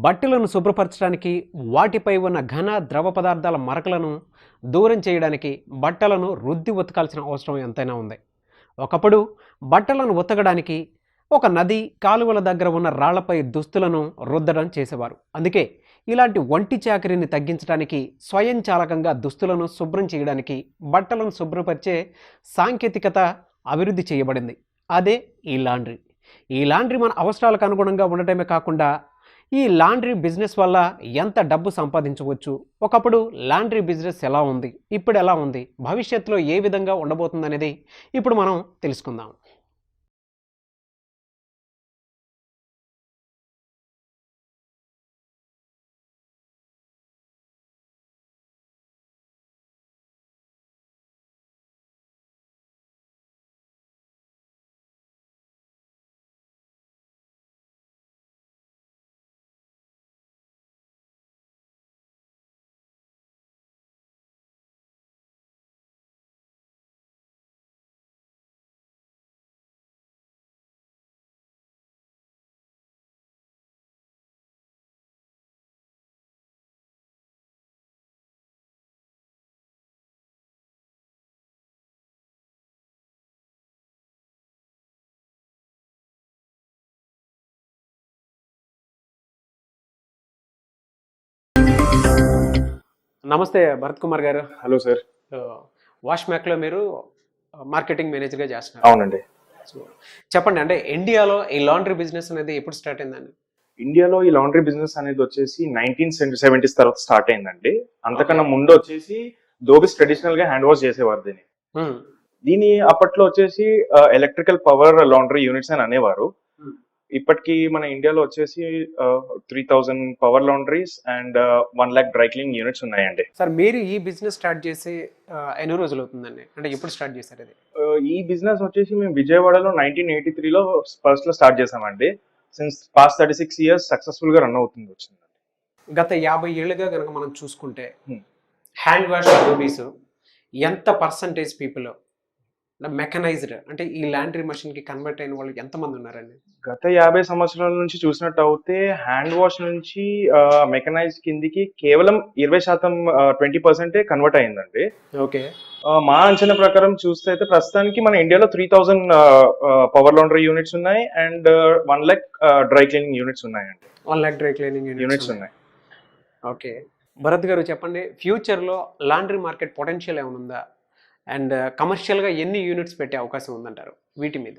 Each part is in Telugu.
బట్టలను శుభ్రపరచడానికి వాటిపై ఉన్న ఘన ద్రవ పదార్థాల మరకలను దూరం చేయడానికి బట్టలను రుద్ది ఉతకాల్సిన అవసరం ఎంతైనా ఉంది. ఒకప్పుడు బట్టలను ఉతకడానికి ఒక నది కాలువల దగ్గర ఉన్న రాళ్లపై దుస్తులను రుద్దడం చేసేవారు. అందుకే ఇలాంటి ఒంటి చాకరీని తగ్గించడానికి స్వయంచాలకంగా దుస్తులను శుభ్రం చేయడానికి బట్టలను శుభ్రపరిచే సాంకేతికత అభివృద్ధి చేయబడింది. అదే ఈ లాండ్రీ మన అవసరాలకు అనుగుణంగా ఉండటమే కాకుండా ఈ లాండ్రీ బిజినెస్ వల్ల ఎంత డబ్బు సంపాదించవచ్చు, ఒకప్పుడు లాండ్రీ బిజినెస్ ఎలా ఉంది, ఇప్పుడు ఎలా ఉంది, భవిష్యత్తులో ఏ విధంగా ఉండబోతుంది అనేది ఇప్పుడు మనం తెలుసుకుందాం. నమస్తే భరత్ కుమార్ గారు. Hello sir. వాష్ మ్యాక్లో మీరు మార్కెటింగ్ మేనేజర్గా చేస్తున్నారు. అవునండి. సో చెప్పండి, అంటే ఇండియాలో ఈ లాండ్రీ బిజినెస్ అనేది ఎప్పుడు స్టార్ట్ అయిందండి? ఇండియాలో ఈ లాండ్రీ బిజినెస్ అనేది వచ్చేసి 1970s తర్వాత స్టార్ట్ అయిందండి. అంతకన్నా ముందు వచ్చేసి ధోబీస్ ట్రెడిషనల్ గా హ్యాండ్ వాష్ చేసేవారు దీని అప్పట్లో వచ్చేసి ఎలక్ట్రికల్ పవర్ లాండ్రీ యూనిట్స్ అని అనేవారు. ఇప్పటికి మన ఇండియాలో వచ్చేసి 3000 power laundries and 1 lakh dry cleaning units ఉన్నాయండి. సార్, మీరు ఈ బిజినెస్ స్టార్ట్ చేసి ఎన్ని రోజులు అవుతుందండి? అంటే ఎప్పుడు స్టార్ట్ చేశారు ఇది? ఈ బిజినెస్ వచ్చేసి మేము విజయవాడలో 1983లో ఫస్ట్ లో స్టార్ట్ చేసామండి. సిన్స్ పాస్ట్ 36 years సక్సెస్ఫుల్ గా రన్ అవుతుంది వచ్చింది. గత 50 ఏళ్ళుగా కనుక మనం చూసుకుంటే హ్యాండ్ వాష్ ధోబీస్ ఎంత పర్సంటేజ్ పీపుల్ మెకనైజ్డ్, అంటే ఈ లాండ్రీ మషిన్ కి కన్వర్ట్ అయిన వాళ్ళు ఎంతమంది ఉన్నారండి? గత 50 సంవత్సరాల నుంచి చూసినట్టు అయితే హ్యాండ్ వాష్ నుంచి మెకనైజ్డ్ కిందికి కేవలం 20% 20% కన్వర్ట్ అయిందండి. ఓకే. మా అంచనా ప్రకారం చూస్తే అయితే ప్రస్తుతానికి మన ఇండియాలో 3000 పవర్ లాండ్రీ యూనిట్స్ ఉన్నాయి and 1 lakh dry cleaning units ఉన్నాయండి. 1 lakh డ్రై క్లీనింగ్ యూనిట్స్ ఉన్నాయి. ఓకే. భరత్ గారు చెప్పండి, ఫ్యూచర్లో లాండ్రీ మార్కెట్ పొటెన్షియల్ ఏమైనా ఉందా? అండ్ కమర్షియల్గా ఎన్ని యూనిట్స్ పెట్టే అవకాశం ఉందంటారు వీటి మీద?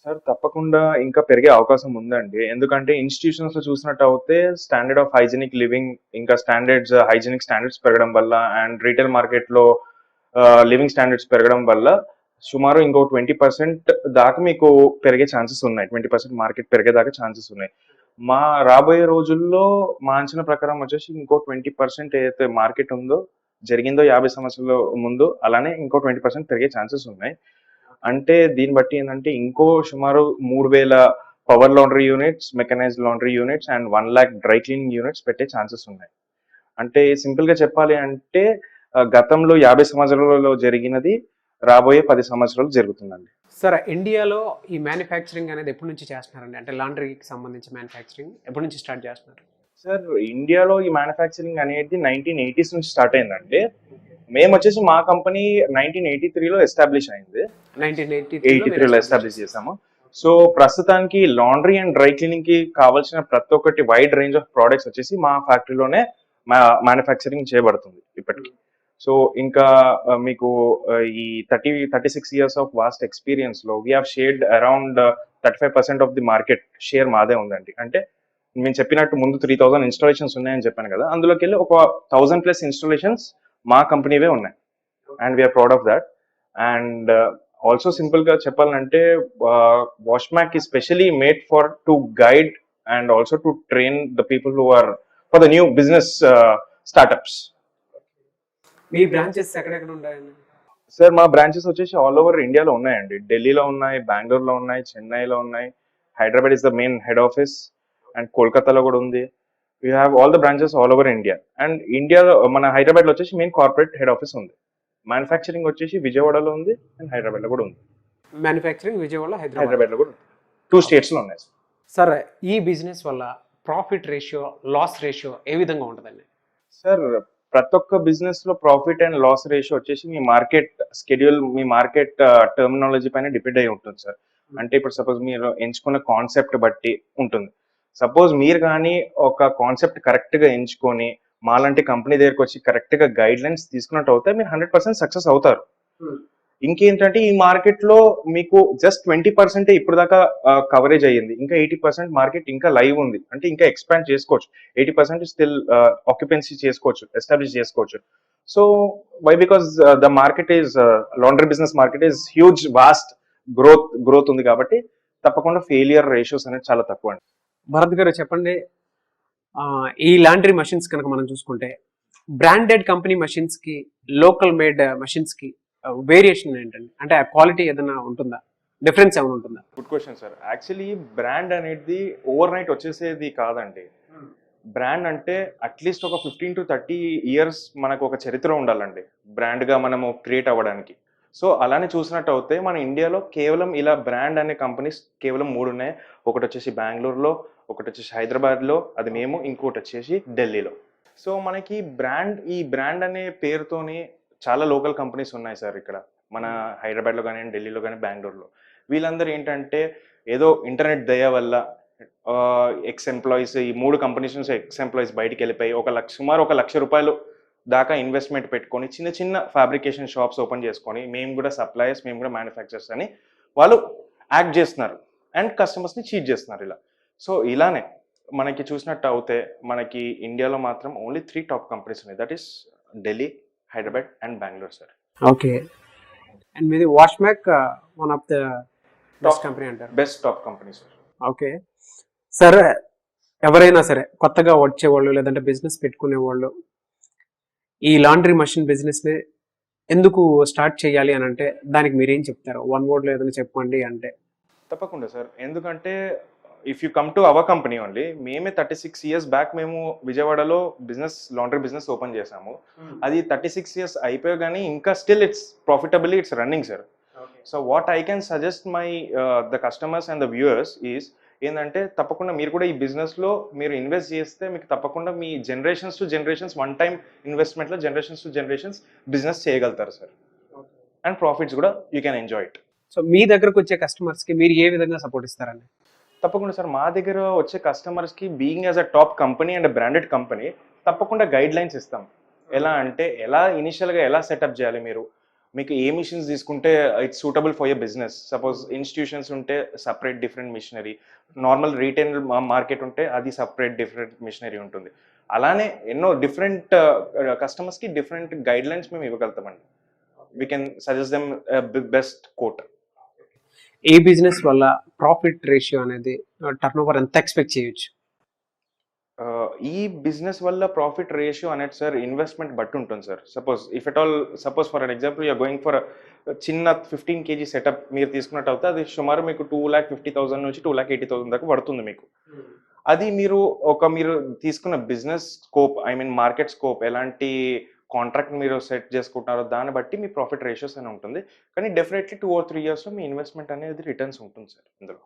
సార్, తప్పకుండా ఇంకా పెరిగే అవకాశం ఉందండి. ఎందుకంటే ఇన్స్టిట్యూషన్స్ లో చూసినట్టు అయితే స్టాండర్డ్ ఆఫ్ హైజీనిక్ లివింగ్ ఇంకా హైజీనిక్ స్టాండర్డ్స్ పెరగడం వల్ల అండ్ రీటైల్ మార్కెట్ లో లివింగ్ స్టాండర్డ్స్ పెరగడం వల్ల సుమారు ఇంకో 20% దాకా మీకు పెరిగే ఛాన్సెస్ ఉన్నాయి. 20% మార్కెట్ పెరిగేదాకా ఛాన్సెస్ ఉన్నాయి. మా రాబోయే రోజుల్లో మా అంచనా ప్రకారం వచ్చేసి ఇంకో 20% ఏదైతే మార్కెట్ ఉందో జరిగిందో 50 సంవత్సరాల ముందు అలానే ఇంకో 20% పెరిగే ఛాన్సెస్ ఉన్నాయి. అంటే దీన్ని బట్టి ఏంటంటే ఇంకో సుమారు 3000 power laundry units, mechanised laundry units and 1 lakh dry cleaning units పెట్టే ఛాన్సెస్ ఉన్నాయి. అంటే సింపుల్ గా చెప్పాలి అంటే గతంలో 50 సంవత్సరాలలో జరిగినది రాబోయే 10 సంవత్సరాలు జరుగుతుందండి. సార్, ఇండియాలో ఈ మ్యానుఫ్యాక్చరింగ్ అనేది ఎప్పటి నుంచి చేస్తున్నారండి? అంటే లాండ్రీకి సంబంధించి మ్యానుఫ్యాక్చరింగ్ ఎప్పటి నుంచి స్టార్ట్ చేస్తున్నారు? సార్, ఇండియాలో ఈ మ్యానుఫ్యాక్చరింగ్ అనేది 1980s నుంచి స్టార్ట్ అయిందండి. మేము వచ్చేసి మా కంపెనీ 1983లో ఎస్టాబ్లిష్ అయింది. 1983లో ఎస్టాబ్లిష్ చేసాము. సో ప్రస్తుతానికి లాండ్రీ అండ్ డ్రై క్లీనింగ్ కి కావాల్సిన ప్రతి ఒక్కటి వైడ్ రేంజ్ ఆఫ్ ప్రోడక్ట్స్ వచ్చేసి మా ఫ్యాక్టరీలోనే మ్యానుఫ్యాక్చరింగ్ చేయబడుతుంది ఇప్పటికి. సో ఇంకా మీకు ఈ 36 years ఆఫ్ వాస్ట్ ఎక్స్పీరియన్స్ లో we have shared around 35% of the market share మాదే ఉందండి. అంటే నేను చెప్పినట్టు ముందు 3000 ఇన్స్టాలేషన్స్ ఉన్నాయని చెప్పాను కదా, అందులోకి వెళ్ళి ఒక 1000+ ఇన్స్టాలేషన్స్ మా కంపెనీవే ఉన్నాయి and we are proud of that. And also simple గా చెప్పాలంటే wash mac is specially made for to guide and also to train the people who are for the new business startups. మీ బ్రాంచెస్ ఎక్కడెక్కడ ఉన్నాయండి? సార్, మా బ్రాంచెస్ వచ్చేసి ఆల్ ఓవర్ ఇండియాలో ఉన్నాయండి. ఢిల్లీలో ఉన్నాయి, బెంగళూరులో ఉన్నాయి, చెన్నైలో ఉన్నాయి, Hyderabad is the main head office and కోల్కతాలో కూడా ఉంది. We have all the branches all over India. And ఇండియాలో మన హైదరాబాద్ లో వచ్చేసి మెయిన్ కార్పొరేట్ హెడ్ ఆఫీస్ ఉంది. మ్యానుఫ్యాక్చరింగ్ వచ్చేసి విజయవాడలో ఉంది అండ్ హైదరాబాద్ లో కూడా ఉంది. మ్యానుఫ్యాక్చరింగ్ విజయవాడ, హైదరాబాద్ లో కూడా 2 states లో ఉన్నాయి. సార్, ఈ బిజినెస్ వల్ల ప్రాఫిట్ రేషియో, లాస్ రేషియో ఏ విధంగా ఉంటుందండి? సార్ ప్రతి ఒక్క బిజినెస్ లో ప్రాఫిట్ అండ్ లాస్ రేషియో వచ్చేసి మీ మార్కెట్ స్కెడ్యూల్, మీ మార్కెట్ టర్మినాలజీ పైన డిపెండ్ అయి ఉంటుంది సార్. అంటే ఇప్పుడు సపోజ్ మీరు ఎంచుకున్న కాన్సెప్ట్ బట్టి ఉంటుంది. సపోజ్ మీరు కానీ ఒక కాన్సెప్ట్ కరెక్ట్ గా ఎంచుకొని మాలాంటి కంపెనీ దగ్గరకు వచ్చి కరెక్ట్ గా గైడ్ లైన్స్ తీసుకున్నట్టు అవుతే మీరు 100% సక్సెస్ అవుతారు. ఇంకేంటంటే ఈ మార్కెట్ లో మీకు జస్ట్ 20% ఇప్పుడు దాకా కవరేజ్ అయ్యింది. ఇంకా 80% మార్కెట్ ఇంకా లైవ్ ఉంది. అంటే ఇంకా ఎక్స్పాండ్ చేసుకోవచ్చు. 80% స్టిల్ ఆక్యుపెన్సీ చేసుకోవచ్చు, ఎస్టాబ్లిష్ చేసుకోవచ్చు. So why because the market is laundry business market is huge vast growth ఉంది కాబట్టి తప్పకుండా ఫెయిలియర్ రేషియోస్ అనేది చాలా తక్కువ అండి. భరత్ గారు చెప్పండి, ఈ లాండ్రీ మషిన్స్ కనుక మనం చూసుకుంటే బ్రాండెడ్ కంపెనీ మషిన్స్ కి, లోకల్ మేడ్ మషిన్స్ కి వేరియేషన్ ఏంటండి? అంటే ఆ క్వాలిటీ ఏదైనా ఉంటుందా, డిఫరెన్స్ ఏమైనా ఉంటుందా? Good question sir. Actually brand అనేది ఓవర్ నైట్ వచ్చేసేది కాదండి. బ్రాండ్ అంటే అట్లీస్ట్ ఒక 15 to 30 ఇయర్స్ మనకు ఒక చరిత్ర ఉండాలండి బ్రాండ్ గా మనము క్రియేట్ అవ్వడానికి. సో అలానే చూసినట్టు అయితే మన ఇండియాలో కేవలం ఇలా బ్రాండ్ అనే కంపెనీస్ కేవలం 3 ఉన్నాయి. ఒకటి వచ్చేసి బెంగళూరులో, ఒకటి వచ్చేసి హైదరాబాద్లో, అది మేము, ఇంకోటి వచ్చేసి ఢిల్లీలో. సో మనకి ఈ బ్రాండ్ అనే పేరుతోని చాలా లోకల్ కంపెనీస్ ఉన్నాయి సార్ ఇక్కడ మన హైదరాబాద్లో కానీ, ఢిల్లీలో కానీ, బెంగళూరులో. వీళ్ళందరూ ఏంటంటే ఏదో ఇంటర్నెట్ దయ వల్ల ఎక్స్ ఎంప్లాయీస్, ఈ 3 కంపెనీస్ నుంచి ఎక్స్ ఎంప్లాయీస్ బయటికి వెళ్ళిపోయి సుమారు 1 లక్ష రూపాయలు దాకా ఇన్వెస్ట్మెంట్ పెట్టుకొని చిన్న చిన్న ఫ్యాబ్రికేషన్ షాప్స్ ఓపెన్ చేసుకొని మేము కూడా సప్లయర్స్, మేము కూడా మ్యానుఫ్యాక్చర్స్ అని వాళ్ళు యాక్ట్ చేస్తున్నారు అండ్ కస్టమర్స్ని చీట్ చేస్తున్నారు ఇలా. సో ఇలానే మనకి చూసినట్టు అవుతే మనకి ఇండియాలో మాత్రం ఓన్లీ 3 టాప్ కంపెనీస్ ఉన్నాయి. That is Delhi, Hyderabad and Bengaluru sir. Okay. And మీది Washmac one of the best company అంటారు. Best top company sir. Okay. సరే, ఎవరైనా సరే కొత్తగా వచ్చేవాళ్ళు లేదంటే బిజినెస్ పెట్టుకునే వాళ్ళు ఈ లాండ్రీ మషిన్ బిజినెస్ ని ఎందుకు స్టార్ట్ చేయాలి అని అంటే దానికి మీరేం చెప్తారు? వన్ వర్డ్ లో ఏదైనా చెప్పండి అంటే. తప్పకుండా సార్. ఎందుకంటే if you come to our company only, మేమే 36 ఇయర్స్ బ్యాక్ మేము విజయవాడలో లాండ్రీ బిజినెస్ ఓపెన్ చేసాము. అది 36 ఇయర్స్ అయిపోయి కానీ ఇంకా still it's ప్రాఫిటబుల్లీ it's running sir. So what I can suggest the customers and the viewers is ఏంటంటే తప్పకుండా మీరు కూడా ఈ బిజినెస్లో మీరు ఇన్వెస్ట్ చేస్తే మీకు తప్పకుండా మీ generations to generations one time ఇన్వెస్ట్మెంట్లో జనరేషన్స్ టు జనరేషన్స్ బిజినెస్ చేయగలుగుతారు సార్. అండ్ ప్రాఫిట్స్ కూడా you can enjoy it. So మీ దగ్గరకు వచ్చే కస్టమర్స్కి మీరు ఏ విధంగా సపోర్ట్ ఇస్తారండి? తప్పకుండా సార్. మా దగ్గర వచ్చే కస్టమర్స్కి being as a top company and branded company తప్పకుండా గైడ్ లైన్స్ ఇస్తాం. ఎలా అంటే ఇనిషియల్గా ఎలా సెటప్ చేయాలి, మీకు ఏ మిషన్స్ తీసుకుంటే it's suitable for your business. Suppose institutions ఉంటే separate different machinery, normal retail market ఉంటే అది సపరేట్ డిఫరెంట్ మిషనరీ ఉంటుంది. అలానే ఎన్నో డిఫరెంట్ కస్టమర్స్కి డిఫరెంట్ గైడ్ లైన్స్ మేము ఇవ్వగలుగుతామండి. We can suggest them best quote. ఏ బిజినెస్ వల్ల ప్రాఫిట్ రేషియో అనేది టర్న్ ఓవర్ ఎంత ఎక్స్పెక్ట్ చేయొచ్చు? ఈ బిజినెస్ వల్ల ప్రాఫిట్ రేషియో అనేది సార్ ఇన్వెస్ట్మెంట్ బట్టి ఉంటుంది sir. Suppose for an example you're going for చిన్న 15 kg సెటప్ మీరు తీసుకున్నట్టు అవుతే అది సుమారు మీకు 2,50,000 నుంచి 2,80,000 దాకా పడుతుంది మీకు. అది మీరు తీసుకున్న business scope, I mean market scope, ఎలాంటి కాంట్రాక్ట్ మీరు సెట్ చేసుకుంటున్నారో దాన్ని బట్టి మీ ప్రాఫిట్ రేషియోస్ అని ఉంటుంది. కానీ definitely 2 or 3 years me investment అనేది రిటర్న్స్ ఉంటుంది సార్ ఇందులో.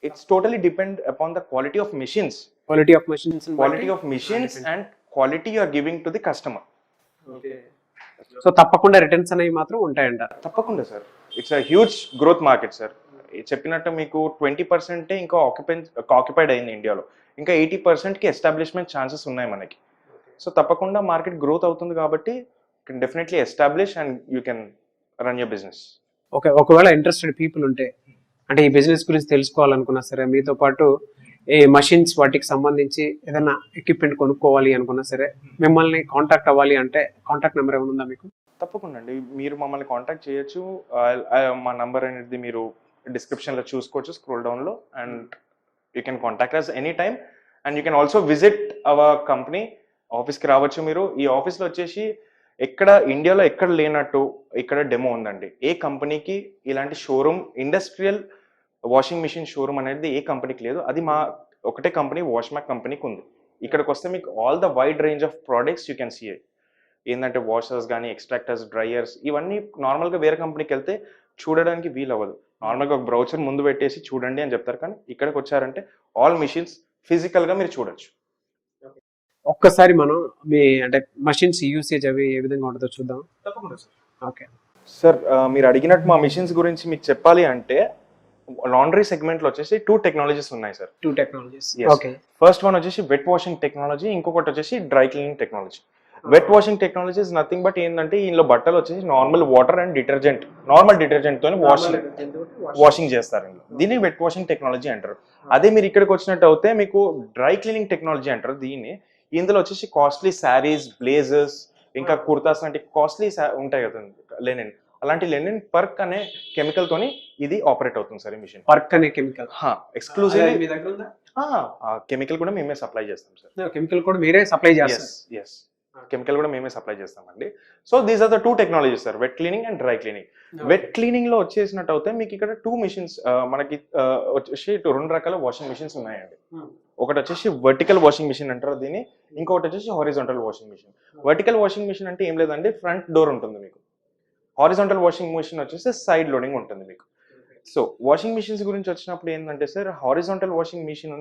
It's totally depend upon the quality of machines. Quality of machines And quality you are giving to the customer. Okay. So తప్పకుండా రిటర్న్స్ అనేవి మాత్రం ఉంటాయంట. తప్పకుండా sir. It's a huge growth market sir. చెప్పినట్టు మీకు 20% ఇంకా ఆక్యుపైడ్ అయింది ఇండియాలో. ఇంకా 80%కి ఎస్టాబ్లిష్మెంట్ ఛాన్సెస్ ఉన్నాయి మనకి. సో తప్పకుండా మార్కెట్ గ్రోత్ అవుతుంది కాబట్టి can definitely establish and you can run your business. Okay. ఒకవేళ ఇంట్రెస్టెడ్ పీపుల్ ఉంటే, అంటే ఈ బిజినెస్ గురించి తెలుసుకోవాలనుకున్నా సరే, మీతో పాటు ఈ మషిన్స్ వాటికి సంబంధించి ఏదైనా ఎక్విప్మెంట్ కొనుక్కోవాలి అనుకున్నా సరే, మిమ్మల్ని కాంటాక్ట్ అవ్వాలి అంటే కాంటాక్ట్ నెంబర్ ఏమైనా ఉందా మీకు? తప్పకుండా అండి, మీరు మమ్మల్ని కాంటాక్ట్ చేయొచ్చు. మా నంబర్ అనేది మీరు డిస్క్రిప్షన్లో చూసుకోవచ్చు స్క్రోల్ డౌన్లో. And you can contact us any time. And you can also visit our company. ఆఫీస్కి రావచ్చు మీరు. ఈ ఆఫీస్లో వచ్చేసి ఇండియాలో ఎక్కడ లేనట్టు ఇక్కడ డెమో ఉందండి. ఏ కంపెనీకి ఇలాంటి showroom, industrial washing machine showroom అనేది ఏ కంపెనీకి లేదు. అది మా ఒకటే కంపెనీ, వాష్మ్యాక్ కంపెనీకి ఉంది. ఇక్కడికి వస్తే మీకు all the wide range of products you can see. ఏంటంటే వాషర్స్ కానీ, ఎక్స్ట్రాక్టర్స్, డ్రైయర్స్, ఇవన్నీ నార్మల్గా వేరే కంపెనీకి వెళ్తే చూడడానికి వీలు అవ్వదు. నార్మల్గా ఒక బ్రౌచర్ ముందు పెట్టేసి చూడండి అని చెప్తారు. కానీ ఇక్కడికి వచ్చారంటే ఆల్ మిషన్స్ ఫిజికల్ గా మీరు చూడొచ్చు. ఒక్కసారి మనం మీ అంటే మషిన్స్ యూసేజ్ అవి ఏ విధంగా ఉంటుందో చూద్దాం. తప్పకుండా సార్. ఓకే. సార్ మీరు అడిగినట్టు మా మిషన్స్ గురించి మీకు చెప్పాలి అంటే లాండ్రీ సెగ్మెంట్ లో వచ్చేసి 2 టెక్నాలజీస్ ఉన్నాయి sir. 2 technologies. Yes. Okay. First one వచ్చేసి వెట్ వాషింగ్ టెక్నాలజీ, ఇంకొకటి వచ్చేసి dry cleaning technology. Wet washing technology is nothing but ఏంటంటే ఇందులో బట్టలు వచ్చేసి normal water and detergent, normal detergent తోని వాషింగ్ చేస్తారు. దీన్ని వెట్ వాషింగ్ టెక్నాలజీ అంటారు. అదే మీరు ఇక్కడికి వచ్చినట్టు అయితే మీకు డ్రై క్లీనింగ్ టెక్నాలజీ అంటారు దీన్ని. ఇందులో వచ్చేసి కాస్ట్లీ శారీస్, బ్లేజర్స్, ఇంకా కుర్తాస్ లాంటి కాస్ట్లీ ఉంటాయి కదా లెనిన్, అలాంటి లెనిన్ పర్క్ అనే కెమికల్ తోని ఇది ఆపరేట్ అవుతుంది సార్ ఈ మిషన్. పర్క్ అనే కెమికల్ ఎక్స్క్లూజివ్ మీ దగ్గర ఉందా? కెమికల్ కూడా మేమే సప్లై చేస్తాం సార్. కెమికల్ కూడా మీరే సప్లై చేస్తారు? ఎస్, కెమికల్ కూడా మేమే సప్లై చేస్తామండి. So these are the 2 technologies sir, wet cleaning and dry cleaning. Wet cleaning లో వచ్చేసినట్టు అయితే మీకు ఇక్కడ 2 మిషన్స్ మనకి వచ్చేసి 2 రకాల వాషింగ్ మిషన్స్ ఉన్నాయండి. ఒకటి వచ్చేసి వర్టికల్ వాషింగ్ మిషన్ అంటారు దీన్ని, ఇంకొకటి వచ్చేసి horizontal washing machine. Vertical washing machine అంటే ఏం లేదండి, ఫ్రంట్ డోర్ ఉంటుంది మీకు. హారిజాంటల్ వాషింగ్ మిషన్ వచ్చేసి సైడ్ లోడింగ్ ఉంటుంది మీకు. సో వాషింగ్ మిషన్స్ గురించి వచ్చినప్పుడు ఏంటంటే sir, horizontal washing machine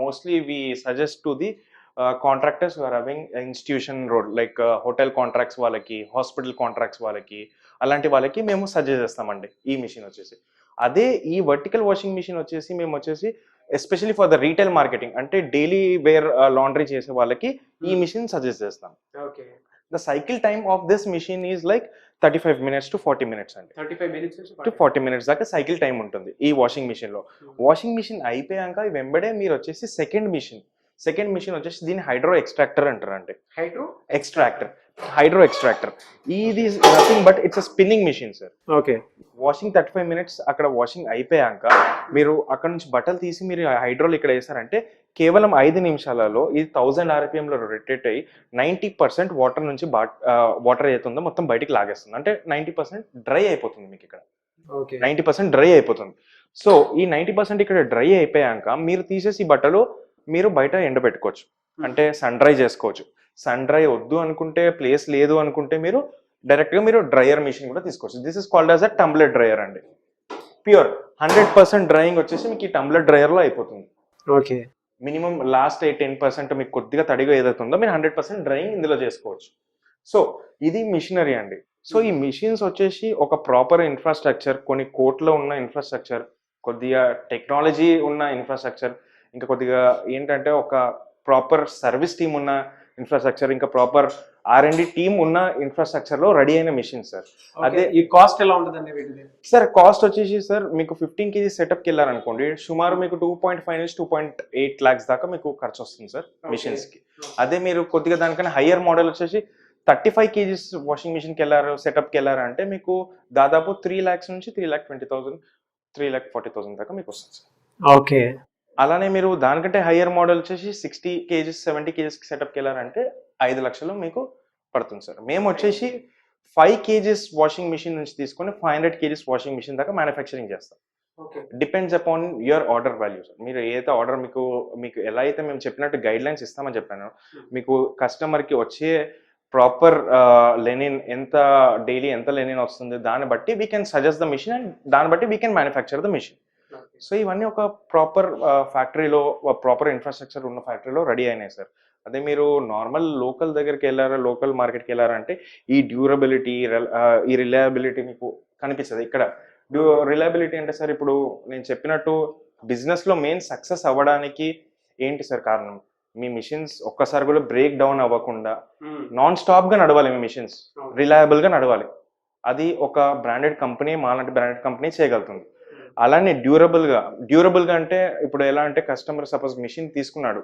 mostly we suggest to the contractors are having institution road like hotel contracts వాళ్ళకి, హాస్పిటల్ కాంట్రాక్ట్స్ వాళ్ళకి, అలాంటి వాళ్ళకి మేము సజెస్ట్ చేస్తామండి ఈ మిషన్ వచ్చేసి. అదే ఈ వర్టికల్ వాషింగ్ మిషన్ వచ్చేసి మేము వచ్చేసి especially for the retail marketing అంటే డైలీ వేర్ లాండ్రీ చేసే వాళ్ళకి ఈ మిషన్ సజెస్ట్ చేస్తాం. The cycle time of this machine is like 35 minutes to 40 minutes అండి. 35 minutes to 40 minutes దాకా సైకిల్ టైం ఉంటుంది ఈ వాషింగ్ మిషన్ లో. వాషింగ్ మిషన్ అయిపోయాక వెంబడే మీరు వచ్చేసి సెకండ్ మిషన్ వచ్చేసి దీన్ని హైడ్రో ఎక్స్ట్రాక్టర్ అంటారండి. హైడ్రో ఎక్స్ట్రాక్టర్ ఇది nothing but it's a spinning machine sir. Okay. Washing 35 minutes అక్కడ వాషింగ్ అయిపోయాక మీరు అక్కడ నుంచి బట్టలు తీసి మీరు హైడ్రోల్ ఇక్కడ వేసారంటే కేవలం 5 నిమిషాలలో ఇది 1000 RPM లో రొటేట్ అయ్యి 90% వాటర్ నుంచి వాటర్ అవుతుందో మొత్తం బయటికి లాగేస్తుంది. అంటే 90% డ్రై అయిపోతుంది మీకు ఇక్కడ. 90% డ్రై అయిపోతుంది. సో ఈ 90% ఇక్కడ డ్రై అయిపోయాక మీరు తీసేసి బట్టలు మీరు బయట ఎండబెట్టుకోవచ్చు, అంటే సన్ డ్రై చేసుకోవచ్చు. సన్ డ్రై వద్దు అనుకుంటే, ప్లేస్ లేదు అనుకుంటే మీరు డైరెక్ట్ గా మీరు డ్రైయర్ మిషన్ కూడా తీసుకోవచ్చు. This is called as a tumbler dryer అండి. ప్యూర్ 100% డ్రైయింగ్ వచ్చేసి మీకు ఈ టంబ్లర్ డ్రైయర్ లో అయిపోతుంది. ఓకే. మినిమం లాస్ట్ 10% మీకు కొద్దిగా తడిగా ఏదైతుందో మీరు 100% డ్రైయింగ్ ఇందులో చేసుకోవచ్చు. సో ఇది మిషనరీ అండి. సో ఈ మిషన్స్ వచ్చేసి ఒక ప్రాపర్ ఇన్ఫ్రాస్ట్రక్చర్, కొన్ని కోట్ల ఉన్న ఇన్ఫ్రాస్ట్రక్చర్, కొద్దిగా టెక్నాలజీ ఉన్న ఇన్ఫ్రాస్ట్రక్చర్, ఇంకా కొద్దిగా ఏంటంటే ఒక ప్రాపర్ సర్వీస్ టీమ్ ఉన్న ఇన్ఫ్రాస్ట్రక్చర్, ఇంకా ప్రాపర్ R&D టీమ్ ఉన్న ఇన్ఫ్రాస్ట్రక్చర్ లో రెడీ అయిన మిషన్ సార్. అదే ఈ కాస్ట్ ఎలా ఉంటుందండి వీటిది? సార్ కాస్ట్ వచ్చేసి సార్ మీకు 15 kg సెటప్కి వెళ్ళారనుకోండి సుమారు మీకు 2.5 నుంచి 2.8 lakhs దాకా మీకు ఖర్చు వస్తుంది సార్ మిషన్స్ కి. అదే మీరు కొద్దిగా దానికన్నా హయ్యర్ మోడల్ వచ్చేసి 35 kg వాషింగ్ మిషన్కి వెళ్ళారు, సెటప్కి వెళ్ళారంటే మీకు దాదాపు 3 lakhs నుంచి 3,20,000 3,40,000 దాకా మీకు వస్తుంది సార్. ఓకే. అలానే మీరు దానికంటే హయ్యర్ మోడల్ వచ్చేసి 60 kg 70 kg సెటప్కి వెళ్ళారంటే 5 లక్షలు మీకు పడుతుంది సార్. మేము వచ్చేసి 5 kg వాషింగ్ మిషన్ నుంచి తీసుకొని 500 kg వాషింగ్ మిషన్ దాకా మ్యానుఫ్యాక్చరింగ్ చేస్తాం. Depends upon your order value sir. మీరు ఏదైతే ఆర్డర్ మీకు ఎలా అయితే మేము చెప్పినట్టు గైడ్ లైన్స్ ఇస్తామని చెప్పాను, మీకు కస్టమర్కి వచ్చే ప్రాపర్ లెనిన్ డైలీ ఎంత లెనిన్ వస్తుంది దాన్ని బట్టి we can suggest the machine and దాన్ని బట్టి we can manufacture the machine. So ఇవన్నీ ఒక ప్రాపర్ ఫ్యాక్టరీలో, ప్రాపర్ ఇన్ఫ్రాస్ట్రక్చర్ ఉన్న ఫ్యాక్టరీలో రెడీ అయినాయి సార్. అదే మీరు నార్మల్ లోకల్ దగ్గరికి వెళ్ళారా, లోకల్ మార్కెట్కి వెళ్ళారంటే ఈ డ్యూరబిలిటీ, ఈ రిలయబిలిటీ మీకు కనిపిస్తుంది. ఇక్కడ రిలయబిలిటీ అంటే సార్ ఇప్పుడు నేను చెప్పినట్టు బిజినెస్ లో మెయిన్ సక్సెస్ అవ్వడానికి ఏంటి సార్ కారణం? మీ మిషన్స్ ఒక్కసారి కూడా బ్రేక్ డౌన్ అవ్వకుండా నాన్ స్టాప్ గా నడవాలి. మీ మిషన్స్ రిలయబుల్ గా నడవాలి. అది ఒక బ్రాండెడ్ కంపెనీ, మాలాంటి బ్రాండెడ్ కంపెనీ చేయగలుగుతుంది. అలానే డ్యూరబుల్ గా అంటే ఇప్పుడు ఎలా అంటే కస్టమర్ సపోజ్ మిషన్ తీసుకున్నాడు,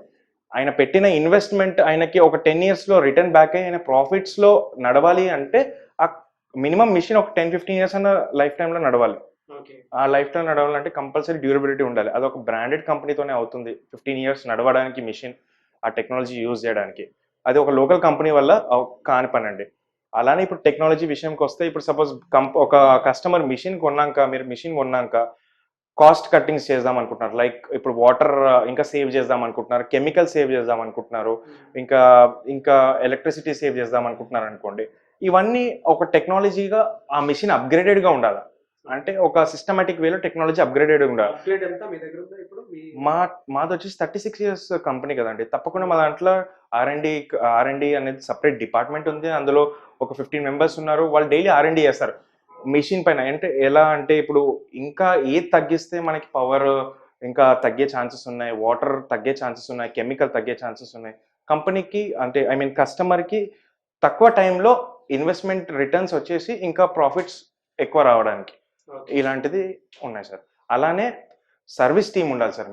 ఆయన పెట్టిన ఇన్వెస్ట్మెంట్ ఆయనకి ఒక 10 years లో రిటర్న్ బ్యాక్ అయ్యి ఆయన ప్రాఫిట్స్ లో నడవాలి అంటే ఆ మినిమం మిషన్ ఒక 10-15 years అన్న లైఫ్ టైమ్ లో నడవాలి. ఆ లైఫ్ టైం నడవాలంటే కంపల్సరీ డ్యూరబిలిటీ ఉండాలి. అది ఒక బ్రాండెడ్ కంపెనీతోనే అవుతుంది 15 years నడవడానికి మిషన్, ఆ టెక్నాలజీ యూజ్ చేయడానికి. అది ఒక లోకల్ కంపెనీ వల్ల కాని పని అండి. అలానే ఇప్పుడు టెక్నాలజీ విషయంకి వస్తే ఇప్పుడు సపోజ్ ఒక కస్టమర్ మీరు మిషన్ కొన్నాక కాస్ట్ కట్టింగ్స్ చేద్దాం అనుకుంటున్నారు, లైక్ ఇప్పుడు వాటర్ ఇంకా సేవ్ చేద్దాం అనుకుంటున్నారు, కెమికల్ సేవ్ చేద్దాం అనుకుంటున్నారు, ఇంకా ఎలక్ట్రిసిటీ సేవ్ చేద్దాం అనుకుంటున్నారు అనుకోండి. ఇవన్నీ ఒక టెక్నాలజీగా ఆ మిషన్ అప్గ్రేడెడ్ గా ఉండాలి. అంటే ఒక సిస్టమేటిక్ వేలో టెక్నాలజీ అప్గ్రేడెడ్ ఉండాలి. అప్గ్రేడ్ ఎంత మీ దగ్గర ఉందా ఇప్పుడు మాది వచ్చేసి 36 ఇయర్స్ కంపెనీ కదండి. తప్పకుండా మా దాంట్లో ఆర్ఎండి అనేది సపరేట్ డిపార్ట్మెంట్ ఉంది. అందులో ఒక 15 మెంబర్స్ ఉన్నారు. వాళ్ళు డైలీ ఆర్ఎండి చేస్తారు మెషిన్ పైన. అంటే ఎలా అంటే ఇప్పుడు ఇంకా ఏది తగ్గిస్తే మనకి పవర్ ఇంకా తగ్గే ఛాన్సెస్ ఉన్నాయి, వాటర్ తగ్గే ఛాన్సెస్ ఉన్నాయి, కెమికల్ తగ్గే ఛాన్సెస్ ఉన్నాయి. కంపెనీకి అంటే ఐ మీన్ కస్టమర్కి తక్కువ టైంలో ఇన్వెస్ట్మెంట్ రిటర్న్స్ వచ్చేసి ఇంకా ప్రాఫిట్స్ ఎక్కువ రావడానికి ఇలాంటిది ఉన్నాయి సార్. అలానే సర్వీస్ టీమ్ ఉండాలి సార్.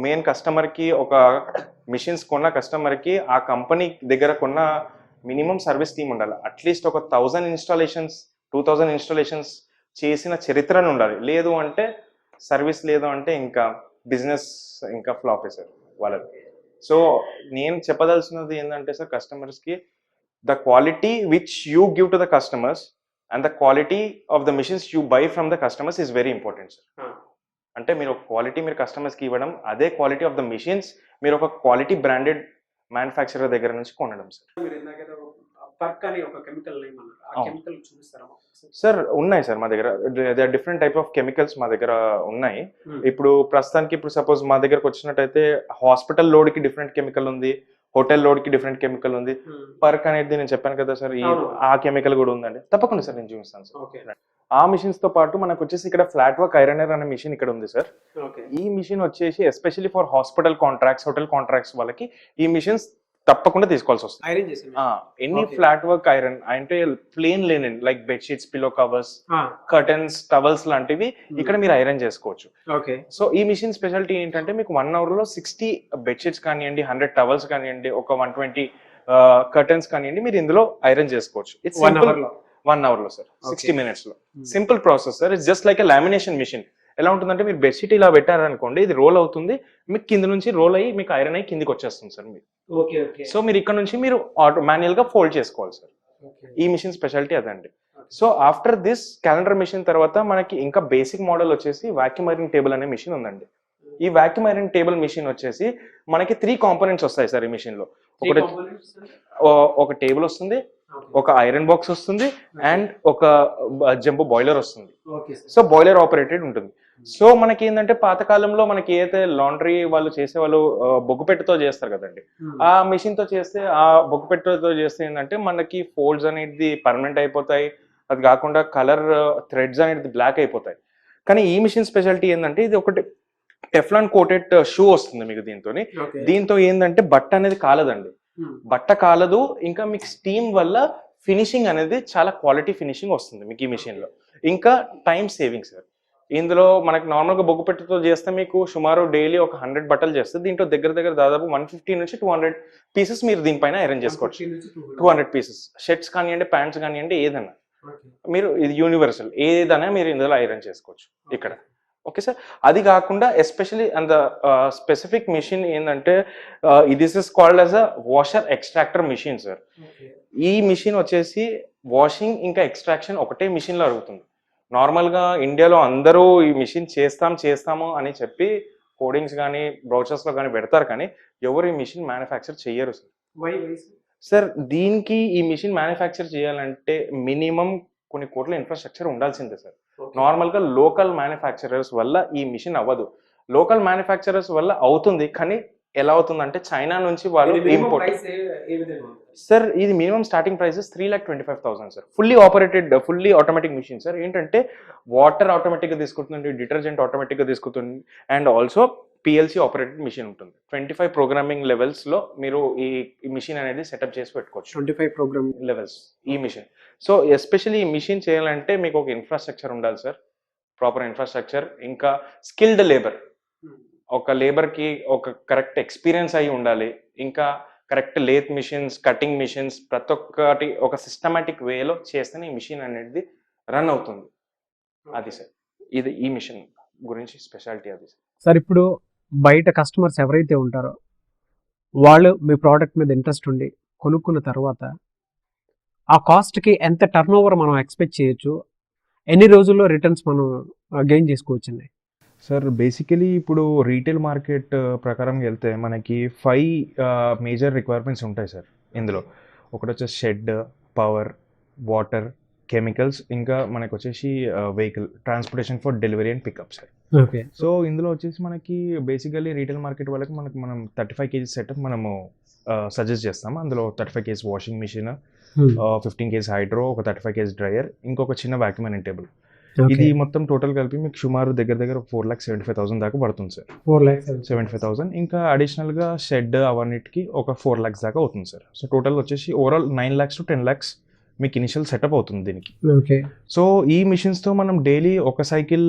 మెయిన్ కస్టమర్కి ఒక మిషన్స్ కొన్న కస్టమర్కి ఆ కంపెనీ దగ్గర కొన్న మినిమం సర్వీస్ టీమ్ ఉండాలి. అట్లీస్ట్ ఒక 1000 ఇన్స్టాలేషన్స్ 2000 ఇన్స్టాలేషన్స్ చేసిన చరిత్రను ఉండాలి. లేదు అంటే సర్వీస్ లేదు అంటే ఇంకా బిజినెస్ ఇంకా ఫ్లాప్ సార్ వాళ్ళకి. సో నేను చెప్పదలసినది ఏంటంటే సార్, కస్టమర్స్కి the quality which you give to the customers and the quality of the machines you buy from the customers is very important sir. అంటే మీరు క్వాలిటీ మీరు కస్టమర్స్కి ఇవ్వడం, అదే క్వాలిటీ ఆఫ్ ద మిషన్స్ మీరు ఒక క్వాలిటీ బ్రాండెడ్ మ్యానుఫ్యాక్చరర్ దగ్గర నుంచి కొనడం సార్. మీరు ఇందాక పర్క్ అని ఒక కెమికల్ నేమ్ అన్నారు, ఆ కెమికల్ చూపిస్తారా సార్? ఉన్నాయి సార్ మా దగ్గర డిఫరెంట్ టైప్ ఆఫ్ కెమికల్స్ మా దగ్గర ఉన్నాయి. ఇప్పుడు ప్రస్తుతానికి ఇప్పుడు సపోజ్ మా దగ్గరకు వచ్చినట్టయితే హాస్పిటల్ లోడ్ కి డిఫరెంట్ కెమికల్ ఉంది, హోటల్ లోడ్ కి డిఫరెంట్ కెమికల్ ఉంది. పర్క్ అనేది నేను చెప్పాను కదా సార్, ఆ కెమికల్ కూడా ఉందండి. తప్పకుండా సార్ నేను చూపిస్తాను సార్. ఆ మిషన్స్ తో పాటు మనకు వచ్చేసి ఇక్కడ ఫ్లాట్ వర్క్ ఐరనర్ అనే మిషన్ ఇక్కడ ఉంది సార్. ఈ మిషన్ వచ్చేసి especially for hospital contracts, hotel contracts వాళ్ళకి ఈ మిషన్స్ తప్పకుండా తీసుకోవాల్సి వస్తుంది. ఎన్ని ఫ్లాట్ వర్క్ ఐరన్ అంటే plain linen like bedsheets, pillow covers, curtains, towels లాంటివి ఇక్కడ మీరు ఐరన్ చేసుకోవచ్చు. సో ఈ మిషన్ స్పెషాలిటీ ఏంటంటే మీకు 1 hour లో 60 బెడ్షీట్స్ కానివ్వండి, 100 టవల్స్ కానివ్వండి, ఒక 120 కర్టన్స్ కానివ్వండి, మీరు ఇందులో ఐరన్ చేసుకోవచ్చు. ఇట్స్ 1 hour లో సార్, 60 minutes లో. Simple process sir. It's just like a lamination machine. ఎలా ఉంటుందంటే మీరు బెడ్షీట్ ఇలా పెట్టారనుకోండి, ఇది రోల్ అవుతుంది, మీకు కింద నుంచి రోల్ అయ్యి మీకు ఐరన్ అయ్యి కిందికి వచ్చేస్తుంది సార్ మీరు. సో మీరు ఇక్కడ నుంచి మీరు మాన్యువల్ గా ఫోల్డ్ చేసుకోవాలి సార్. ఈ మిషన్ స్పెషాలిటీ అదండి. So after this calender machine తర్వాత మనకి ఇంకా బేసిక్ మోడల్ వచ్చేసి వాక్యూమ్ ఐరన్ టేబుల్ అనే మిషన్ ఉందండి. ఈ వాక్యూమ్ ఐరన్ టేబుల్ మిషన్ వచ్చేసి మనకి 3 కాంపోనెంట్స్ వస్తాయి సార్ ఈ మిషన్ లో. ఒక టేబుల్ వస్తుంది, ఒక ఐరన్ బాక్స్ వస్తుంది, అండ్ ఒక జంబో బాయిలర్ వస్తుంది. సో బాయిలర్ ఆపరేటెడ్ ఉంటుంది. సో మనకి ఏంటంటే పాతకాలంలో మనకి ఏదైతే లాండ్రీ వాళ్ళు చేసేవాళ్ళు బొగ్గుపెట్టతో చేస్తారు కదండి, ఆ మిషన్ తో చేస్తే, ఆ బొగ్గుపెట్టతో చేస్తే ఏంటంటే మనకి ఫోల్డ్స్ అనేది పర్మనెంట్ అయిపోతాయి. అది కాకుండా కలర్ థ్రెడ్స్ అనేది బ్లాక్ అయిపోతాయి. కానీ ఈ మిషన్ స్పెషాలిటీ ఏంటంటే ఇది ఒకటి టెఫ్లాన్ కోటెడ్ షూ వస్తుంది మీకు. దీంతో ఏంటంటే బట్ట అనేది కాలదండి, బట్ట కాలదు. ఇంకా మీకు స్టీమ్ వల్ల ఫినిషింగ్ అనేది చాలా క్వాలిటీ ఫినిషింగ్ వస్తుంది మీకు ఈ మిషన్ లో. ఇంకా టైం సేవింగ్ సార్. ఇందులో మనకి నార్మల్ గా బొగ్గుపెట్టతో చేస్తే మీకు సుమారు డైలీ ఒక 100 బట్టలు చేస్తుంది. దీంట్లో దగ్గర దాదాపు 150 నుంచి 200 పీసెస్ మీరు దీనిపైన ఐరన్ చేసుకోవచ్చు. 200 పీసెస్ షర్ట్స్ కానివ్వండి, ప్యాంట్స్ కానివ్వండి, ఏదైనా మీరు, ఇది యూనివర్సల్, ఏదైనా మీరు ఇందులో ఐరన్ చేసుకోవచ్చు ఇక్కడ. Okay sir. అది కాకుండా ఎస్పెషలీ అండ్ స్పెసిఫిక్ మిషన్ ఏంటంటే this is called as a washer extractor machine sir. ఈ మిషన్ వచ్చేసి వాషింగ్ ఇంకా ఎక్స్ట్రాక్షన్ ఒకటే మిషన్ లో అడుగుతుంది. నార్మల్ గా ఇండియాలో అందరూ ఈ మిషన్ చేస్తాము అని చెప్పి కోడింగ్స్ కానీ బ్రౌచర్స్ లో కానీ పెడతారు, కానీ ఎవరు ఈ మిషన్ మ్యానుఫ్యాక్చర్ చెయ్యరు సార్. సార్ దీనికి ఈ మిషన్ మ్యానుఫ్యాక్చర్ చేయాలంటే మినిమం కొన్ని కోట్ల ఇన్ఫ్రాస్ట్రక్చర్ ఉండాల్సిందే సార్. నార్మల్ గా లోకల్ మ్యానుఫ్యాక్చరర్స్ వల్ల ఈ మిషన్ అవ్వదు. లోకల్ మ్యానుఫ్యాక్చరర్స్ వల్ల అవుతుంది, కానీ ఎలా అవుతుందంటే చైనా నుంచి వాళ్ళు ఇంపోర్ట్. సార్ ఇది minimum starting prices 3,25,000 sir. Fully automatic machine sir. ఏంటంటే వాటర్ ఆటోమేటిక్ గా తీసుకుంటుంది, డిటర్జెంట్ ఆటోమేటిక్ గా తీసుకుంటుంది, and also PLC operated machine ఉంటుంది. 25 ప్రోగ్రామింగ్ లెవెల్స్ లో మీరు ఈ మిషన్ అనేది సెటప్ చేసి పెట్టుకోవచ్చు. 25 ప్రోగ్రామింగ్ లెవెల్స్ ఈ మిషన్. సో ఎస్పెషల్లీ ఈ మిషన్ చేయాలంటే మీకు ఒక ఇన్ఫ్రాస్ట్రక్చర్ ఉండాలి సార్, ప్రాపర్ ఇన్ఫ్రాస్ట్రక్చర్. ఇంకా స్కిల్డ్ లేబర్, ఒక లేబర్ కి ఒక కరెక్ట్ ఎక్స్పీరియన్స్ అయి ఉండాలి. ఇంకా correct lathe machines, cutting machines, ప్రతి ఒక్కటి ఒక సిస్టమాటిక్ వేలో చేస్తేనే ఈ మిషన్ అనేది రన్ అవుతుంది. అది సార్, ఇది ఈ మిషన్ గురించి స్పెషాలిటీ అది సార్. ఇప్పుడు బయట కస్టమర్స్ ఎవరైతే ఉంటారో వాళ్ళు మీ ప్రోడక్ట్ మీద ఇంట్రెస్ట్ ఉండి కొనుక్కున్న తర్వాత ఆ కాస్ట్కి ఎంత టర్న్ ఓవర్ మనం ఎక్స్పెక్ట్ చేయొచ్చు, ఎన్ని రోజుల్లో రిటర్న్స్ మనం గెయిన్ చేసుకోవచ్చండి? సార్ బేసికలీ ఇప్పుడు రీటైల్ మార్కెట్ ప్రకారం వెళ్తే మనకి 5 మేజర్ రిక్వైర్మెంట్స్ ఉంటాయి సార్ ఇందులో. ఒకటి వచ్చేసి షెడ్, పవర్, వాటర్, కెమికల్స్, ఇంకా మనకు వచ్చేసి vehicle transportation for delivery and pickup sir. Okay. So ఇందులో వచ్చేసి మనకి బేసికల్లీ రీటైల్ మార్కెట్ వాళ్ళకి మనం 35 కేజీ సెటప్ మనము సజెస్ట్ చేస్తాము. అందులో 35 KG washing machine, 15 KG hydro, ఒక 35 కేజీ డ్రైయర్, ఇంకొక చిన్న వాక్యూమ్ అండ్ టేబుల్. ఇది మొత్తం టోటల్ కలిపి మీకు సుమారు దగ్గర 4,75,000 దాకా పడుతుంది సార్. 4,75,000. ఇంకా అడిషనల్గా షెడ్ అవన్నిటికి ఒక 4 lakhs దాకా అవుతుంది సార్. సో టోటల్ వచ్చేసి ఓవరాల్ 9 lakhs to 10 lakhs మీకు ఇనిషియల్ సెటప్ అవుతుంది దీనికి. ఓకే. సో ఈ మిషన్స్తో మనం డైలీ ఒక సైకిల్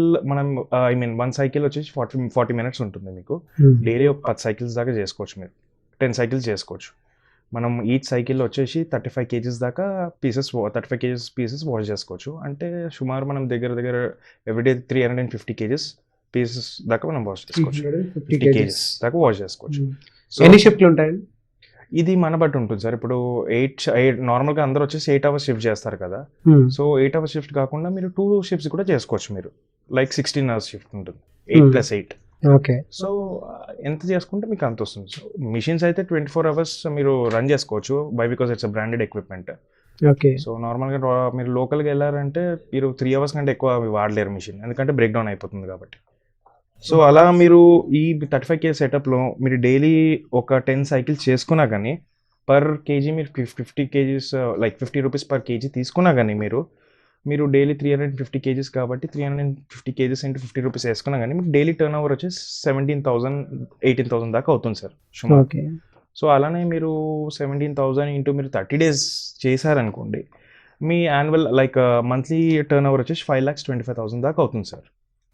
వన్ సైకిల్ వచ్చేసి 40 minutes ఉంటుంది మీకు. డైలీ ఒక 10 cycles దాకా చేసుకోవచ్చు, మీరు 10 cycles చేసుకోవచ్చు. మనం ఈచ్ సైకిల్ వచ్చేసి 35 kgs దాకా 35 kgs పీసెస్ వాష్ చేసుకోవచ్చు. అంటే సుమారు మనం దగ్గర ఎవ్రీడే 350 kgs పీసెస్ దాకా మనం వాష్ చేసుకోవచ్చు. 50 kgs దాకా వాష్ చేసుకోవచ్చు. సో ఎన్ని షిఫ్ట్లు ఉంటాయండి? ఇది మన బట్టి ఉంటుంది సార్. ఇప్పుడు 8 నార్మల్గా అందరూ వచ్చేసి 8 hours షిఫ్ట్ చేస్తారు కదా. సో 8 hours షిఫ్ట్ కాకుండా మీరు 2 shifts కూడా చేసుకోవచ్చు. మీరు లైక్ 16 hours షిఫ్ట్ ఉంటుంది, 8+8. ఓకే. సో ఎంత చేసుకుంటే మీకు అంత వస్తుంది. సో మిషన్స్ అయితే 24 hours మీరు రన్ చేసుకోవచ్చు, because it's branded equipment. Okay. So నార్మల్గా మీరు లోకల్గా వెళ్ళారంటే మీరు 3 hours కంటే ఎక్కువ వాడలేరు మిషన్, ఎందుకంటే బ్రేక్ డౌన్ అయిపోతుంది కాబట్టి. సో అలా మీరు ఈ 35 kg సెటప్లో మీరు డైలీ ఒక 10 cycles చేసుకున్నా కానీ పర్ కేజీ మీరు 50 kgs like 50 rupees per kg తీసుకున్నా కానీ మీరు డైలీ 350 kgs కాబట్టి 350 kgs into 50 rupees వేసుకున్నా కానీ మీకు డైలీ టర్న్ ఓవర్ వచ్చేసి 17,000 18,000 దాకా అవుతుంది సార్. ఓకే. సో అలానే మీరు 17,000 ఇంటూ మీరు 30 days చేశారనుకోండి, మీ annual like monthly turnover వచ్చేసి 5,25,000 దాకా అవుతుంది సార్.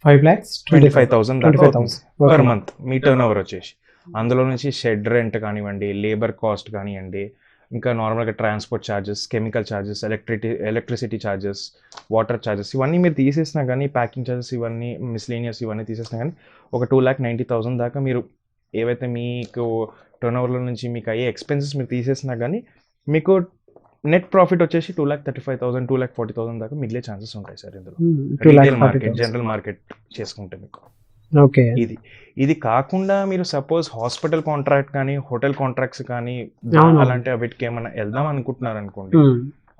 5,25,000 దాకా అవుతుంది పర్ మంత్ మీ టర్న్ ఓవర్ వచ్చేసి. అందులో నుంచి షెడ్ రెంట్ కానివ్వండి, లేబర్ కాస్ట్ కానివ్వండి, ఇంకా నార్మల్గా transport charges, chemical charges, electricity charges, water charges ఇవన్నీ మీరు తీసేసినా కానీ, ప్యాకింగ్ ఛార్జెస్ ఇవన్నీ మిస్లేనియస్ ఇవన్నీ తీసేసినా కానీ ఒక 2,90,000 దాకా మీరు ఏవైతే మీకు టర్న్ ఓవర్లో నుంచి మీకు అయ్యే ఎక్స్పెన్సెస్ మీరు తీసేసినా కానీ మీకు నెట్ ప్రాఫిట్ వచ్చేసి 2,35,000 2,40,000 దాకా మిగిలే ఛాన్సెస్ ఉంటాయి సార్ ఇందులో. రీటైల్ మార్కెట్, జనరల్ మార్కెట్ చేసుకుంటే మీకు. ఓకే. ఇది కాకుండా మీరు సపోజ్ హాస్పిటల్ కాంట్రాక్ట్ కానీ, హోటల్ కాంట్రాక్ట్స్ కానీ అలాంటి వీటికి ఏమైనా వెళ్దాం అనుకుంటున్నారు అనుకోండి,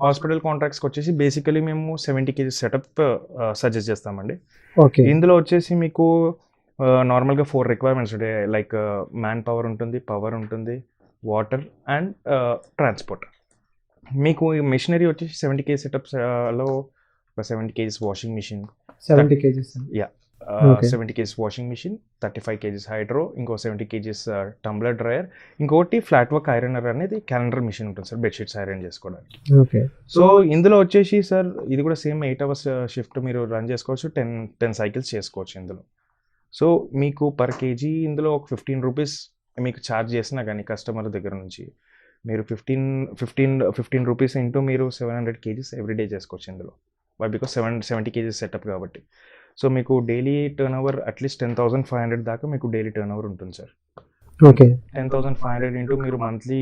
హాస్పిటల్ కాంట్రాక్ట్స్కి వచ్చేసి బేసికలీ మేము 70 kg సెటప్ సజెస్ట్ చేస్తామండి. ఓకే. ఇందులో వచ్చేసి మీకు నార్మల్గా 4 requirements ఉంటాయి. లైక్ మ్యాన్ పవర్ ఉంటుంది, పవర్ ఉంటుంది, వాటర్ అండ్ ట్రాన్స్పోర్ట్. మీకు మెషినరీ వచ్చేసి 70 kg సెటప్స్లో ఒక 70 kgs washing machine, 70 kgs. 70 kgs washing machine, 35 kgs hydro, ఇంకో 70 kgs టంబ్లర్ డ్రైయర్, ఇంకోటి ఫ్లాట్ వర్క్ ఐరనర్ అనేది క్యాలెండర్ మిషన్ ఉంటుంది సార్, బెడ్షీట్స్ ఐరన్ చేసుకోవడానికి. ఓకే. సో ఇందులో వచ్చేసి సార్ ఇది కూడా సేమ్ 8 hours షిఫ్ట్ మీరు రన్ చేసుకోవచ్చు, 10 cycles చేసుకోవచ్చు ఇందులో. సో మీకు పర్ కేజీ ఇందులో ఒక 15 rupees మీకు ఛార్జ్ చేసినా కానీ కస్టమర్ దగ్గర నుంచి మీరు 15 rupees ఇంటూ మీరు 700 kgs ఎవ్రీడే చేసుకోవచ్చు ఇందులో, బికాస్ 70 kgs సెటప్ కాబట్టి. సో మీకు డైలీ టర్న్ ఓవర్ అట్లీస్ట్ 10,500 దాకా మీకు డైలీ టర్న్ ఓవర్ ఉంటుంది సార్. ఓకే. 10,500 ఇంటూ మీరు మంత్లీ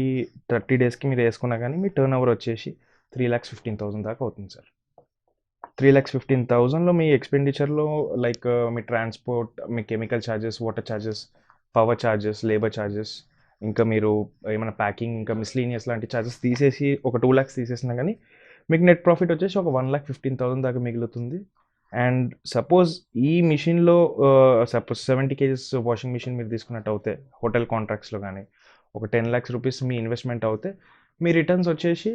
30 daysకి మీరు వేసుకున్నా కానీ మీ టర్న్ ఓవర్ వచ్చేసి 3,15,000 దాకా అవుతుంది సార్. 3,15,000లో మీ ఎక్స్పెండిచర్లో లైక్ మీ ట్రాన్స్పోర్ట్, మీ chemical charges, water charges, power charges, labour charges, ఇంకా మీరు ఏమైనా ప్యాకింగ్, ఇంకా మిస్లీనియస్ లాంటి ఛార్జెస్ తీసేసి ఒక 2 lakhs తీసేసినా కానీ మీకు నెట్ ప్రాఫిట్ వచ్చేసి ఒక 1,15,000 దాకా మిగులుతుంది. అండ్ సపోజ్ ఈ మిషన్లో సపోజ్ 70 kgs వాషింగ్ మిషన్ మీరు తీసుకున్నట్టు అవుతే హోటల్ కాంట్రాక్ట్స్లో కానీ ఒక 10 lakhs rupees మీ ఇన్వెస్ట్మెంట్ అవుతే మీ రిటర్న్స్ వచ్చేసి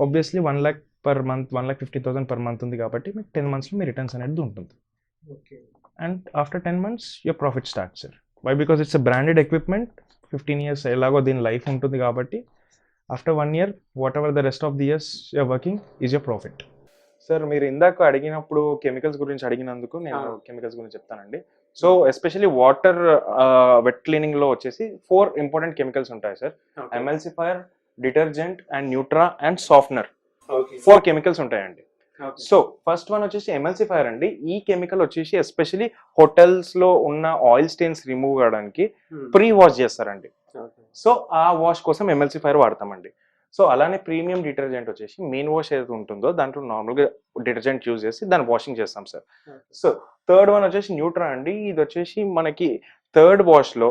obviously 1 lakh per month, 1,50,000 per month ఉంది కాబట్టి మీకు 10 monthsలో మీ రిటర్న్స్ అనేది ఉంటుంది. And after 10 months your profit start sir. Because it's a branded equipment, 15 years ఎలాగో దీని లైఫ్ ఉంటుంది కాబట్టి after 1 year whatever the rest of the years you're working is your profit. Sir మీరు ఇందాక అడిగినప్పుడు కెమికల్స్ గురించి అడిగినందుకు నేను కెమికల్స్ గురించి చెప్తానండి. సో ఎస్పెషల్లీ వాటర్ వెట్ క్లీనింగ్లో వచ్చేసి 4 important కెమికల్స్ ఉంటాయి sir. Emulsifier, detergent and neutra and softener, 4 chemicals ఉంటాయండి. సో ఫస్ట్ వన్ వచ్చేసి ఎమల్సిఫైయర్ అండి. ఈ కెమికల్ వచ్చేసి ఎస్పెషల్లీ హోటల్స్ లో ఉన్న ఆయిల్ స్టెయిన్స్ రిమూవ్ కావడానికి ప్రీ వాష్ చేస్తారండి. సో ఆ వాష్ కోసం ఎమల్సిఫైయర్ వాడతామండి. సో అలానే ప్రీమియం డిటర్జెంట్ వచ్చేసి మెయిన్ వాష్ ఏదైతే ఉంటుందో దాంట్లో నార్మల్గా డిటర్జెంట్ యూజ్ చేసి దాన్ని వాషింగ్ చేస్తాం సార్. సో థర్డ్ వన్ వచ్చేసి న్యూట్రా అండి. ఇది వచ్చేసి మనకి థర్డ్ వాష్లో,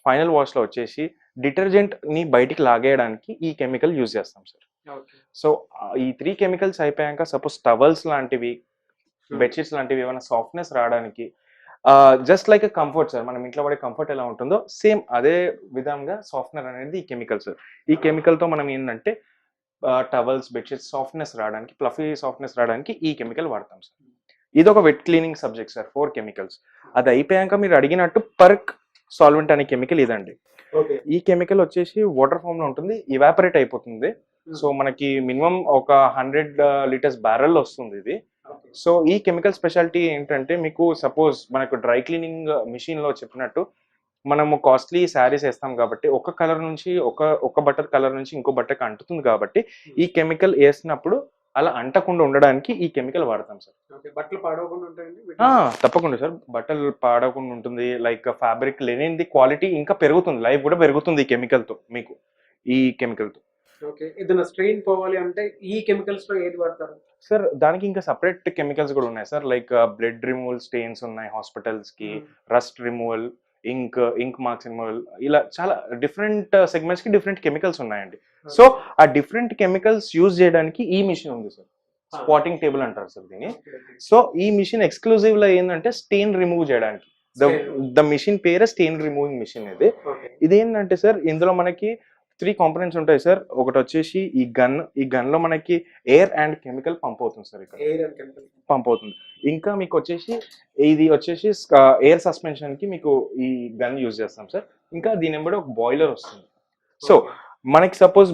ఫైనల్ వాష్లో వచ్చేసి డిటర్జెంట్ ని బయటికి లాగేయడానికి ఈ కెమికల్ యూజ్ చేస్తాం సార్. సో ఈ 3 కెమికల్స్ అయిపోయాక సపోజ్ టవల్స్ లాంటివి, బెడ్షీట్స్ లాంటివి ఏమైనా సాఫ్ట్నెస్ రావడానికి జస్ట్ లైక్ కంఫర్ట్ సార్, మనం ఇంట్లో పడే కంఫర్ట్ ఎలా ఉంటుందో సేమ్ అదే విధంగా సాఫ్ట్నర్ అనేది ఈ కెమికల్ సార్. ఈ కెమికల్ తో మనం ఏంటంటే టవల్స్, బెడ్షీట్స్ సాఫ్ట్నెస్ రావడానికి, ఫ్లఫీ సాఫ్ట్నెస్ రావడానికి ఈ కెమికల్ వాడతాం సార్. ఇది ఒక wet cleaning subject sir, 4 chemicals. అది అయిపోయాక మీరు అడిగినట్టు పర్క్ సాల్వెంట్ అనే కెమికల్ ఇదండి. ఈ కెమికల్ వచ్చేసి వాటర్ ఫామ్ లో ఉంటుంది, ఇవాపరేట్ అయిపోతుంది. సో మనకి మినిమం ఒక 100 లీటర్స్ బ్యారెల్ వస్తుంది ఇది. సో ఈ కెమికల్ స్పెషాలిటీ ఏంటంటే, మీకు సపోజ్ మనకు డ్రై క్లీనింగ్ మిషన్ లో చెప్పినట్టు మనము కాస్ట్లీ శారీస్ వేస్తాం కాబట్టి ఒక కలర్ నుంచి ఒక బట్ట కలర్ నుంచి ఇంకో బట్టకి అంటుతుంది కాబట్టి ఈ కెమికల్ వేసినప్పుడు అలా అంటకుండా ఉండడానికి ఈ కెమికల్ వాడతాం సార్. బట్టలు పాడవకుండా ఉంటాయండి? తప్పకుండా సార్, బట్టలు పాడకుండా ఉంటుంది. లైక్ ఫ్యాబ్రిక్ లెనిన్ది క్వాలిటీ ఇంకా పెరుగుతుంది, లైఫ్ కూడా పెరుగుతుంది ఈ కెమికల్ తో, మీకు ఈ కెమికల్ తో. ఓకే, ఏదైనా స్ట్రెయిన్ పోవాలి అంటే ఈ కెమికల్స్ లో ఏది వాడతారు సార్? దానికి ఇంకా సపరేట్ కెమికల్స్ కూడా ఉన్నాయి sir, like blood removal stains ఉన్నాయి హాస్పిటల్స్ కి, rust removal, ink marks removal, ఇలా చాలా డిఫరెంట్ సెగ్మెంట్స్ కి డిఫరెంట్ కెమికల్స్ ఉన్నాయండి. సో ఆ డిఫరెంట్ కెమికల్స్ యూజ్ చేయడానికి ఈ మిషన్ ఉంది సార్, స్పాటింగ్ టేబుల్ అంటారు సార్ దీన్ని. సో ఈ మిషన్ ఎక్స్క్లూజివ్ లో ఏంటంటే స్టెయిన్ రిమూవ్ చేయడానికి, ద మిషన్ పేరే స్టెయిన్ రిమూవింగ్ మిషన్ ఇది. ఇదేంటంటే సార్, ఇందులో మనకి 3 కాంపోనెంట్స్ ఉంటాయి సార్. ఒకటి వచ్చేసి ఈ గన్ లో మనకి ఎయిర్ అండ్ కెమికల్ పంప్ అవుతుంది సార్, ఇక్కడ పంప్ అవుతుంది. ఇంకా మీకు వచ్చేసి ఇది వచ్చేసి ఎయిర్ సస్పెన్షన్ కి మీకు ఈ గన్ యూజ్ చేస్తాం సార్. ఇంకా దీని వెంబడి ఒక బాయిలర్ వస్తుంది. సో మనకి సపోజ్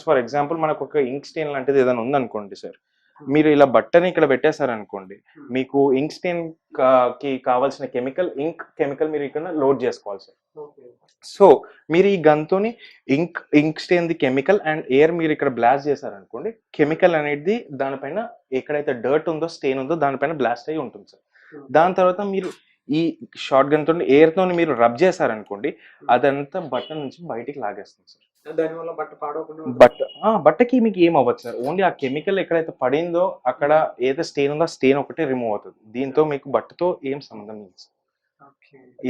ఫర్ ఎగ్జాంపుల్ మనకు ఒక ఇంక్ స్టెయిన్ లాంటిది ఏదైనా ఉందనుకోండి సార్, మీరు ఇలా బట్టని ఇక్కడ పెట్టేశారనుకోండి, మీకు ఇంక్ స్టెయిన్ కి కావాల్సిన ఇంక్ కెమికల్ మీరు ఇక్కడ లోడ్ చేసుకోవాలి సార్. సో మీరు ఈ గన్తోని ink stain the chemical and air మీరు ఇక్కడ బ్లాస్ట్ చేశారనుకోండి, కెమికల్ అనేది దానిపైన ఎక్కడైతే డర్ట్ ఉందో, స్టెయిన్ ఉందో దానిపైన బ్లాస్ట్ అయ్యి ఉంటుంది సార్. దాని తర్వాత మీరు ఈ షార్ట్ గన్ తోని ఎయిర్ తోని మీరు రబ్ చేశారనుకోండి, అదంతా బట్ట నుంచి బయటికి లాగేస్తుంది సార్. దానివల్ల బట్ట పాడవకుండా బట్టకి మీకు ఏం అవ్వదు సార్, ఓన్లీ ఆ కెమికల్ ఎక్కడైతే పడిందో అక్కడ ఏదైతే స్టెయిన్ ఉందో స్టెయిన్ ఒకటే రిమూవ్ అవుతుంది. దీంతో మీకు బట్టతో ఏం సంబంధం లేదు సార్.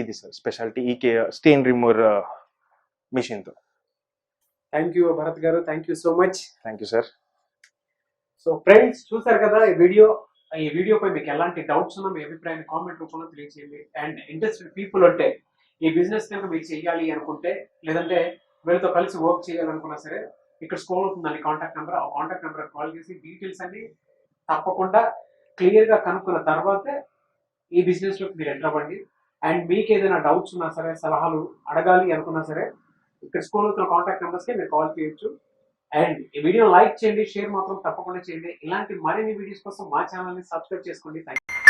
ఇది సార్ స్పెషాలిటీ ఈ స్టెయిన్ రిమూవర్ మిషన్ తో. థ్యాంక్ యూ భరత్ గారు, thank you so much. Thank you sir. So friends, చూసారు కదా ఈ వీడియోపై మీకు ఎలాంటి డౌట్స్ ఉన్నా మీ అభిప్రాయాన్ని కామెంట్ రూపంలో తెలియజేయండి. అండ్ ఇంట్రెస్టెడ్ పీపుల్ అంటే ఈ బిజినెస్ కనుక మీరు చేయాలి అనుకుంటే, లేదంటే వీళ్ళతో కలిసి వర్క్ చేయాలనుకున్నా సరే, ఇక్కడ స్క్రోల్ అవుతుందండి కాంటాక్ట్ నెంబర్. ఆ కాంటాక్ట్ నెంబర్ కాల్ చేసి డీటెయిల్స్ అన్ని తప్పకుండా క్లియర్గా కనుక్కున్న తర్వాతే ఈ బిజినెస్ లోకి మీరు ఎంటర్ అవ్వండి. అండ్ మీకు ఏదైనా డౌట్స్ ఉన్నా సరే, సలహాలు అడగాలి అనుకున్నా సరే, ఇక్కడ స్క్రోల్ అవుతున్న కాంటాక్ట్ నెంబర్స్కి మీరు కాల్ చేయొచ్చు. అండ్ ఈ వీడియో లైక్ చేయండి, షేర్ మాత్రం తప్పకుండా చేయండి. ఇలాంటి మరిన్ని వీడియోస్ కోసం మా ఛానల్ని సబ్స్క్రైబ్ చేసుకోండి. Thank you.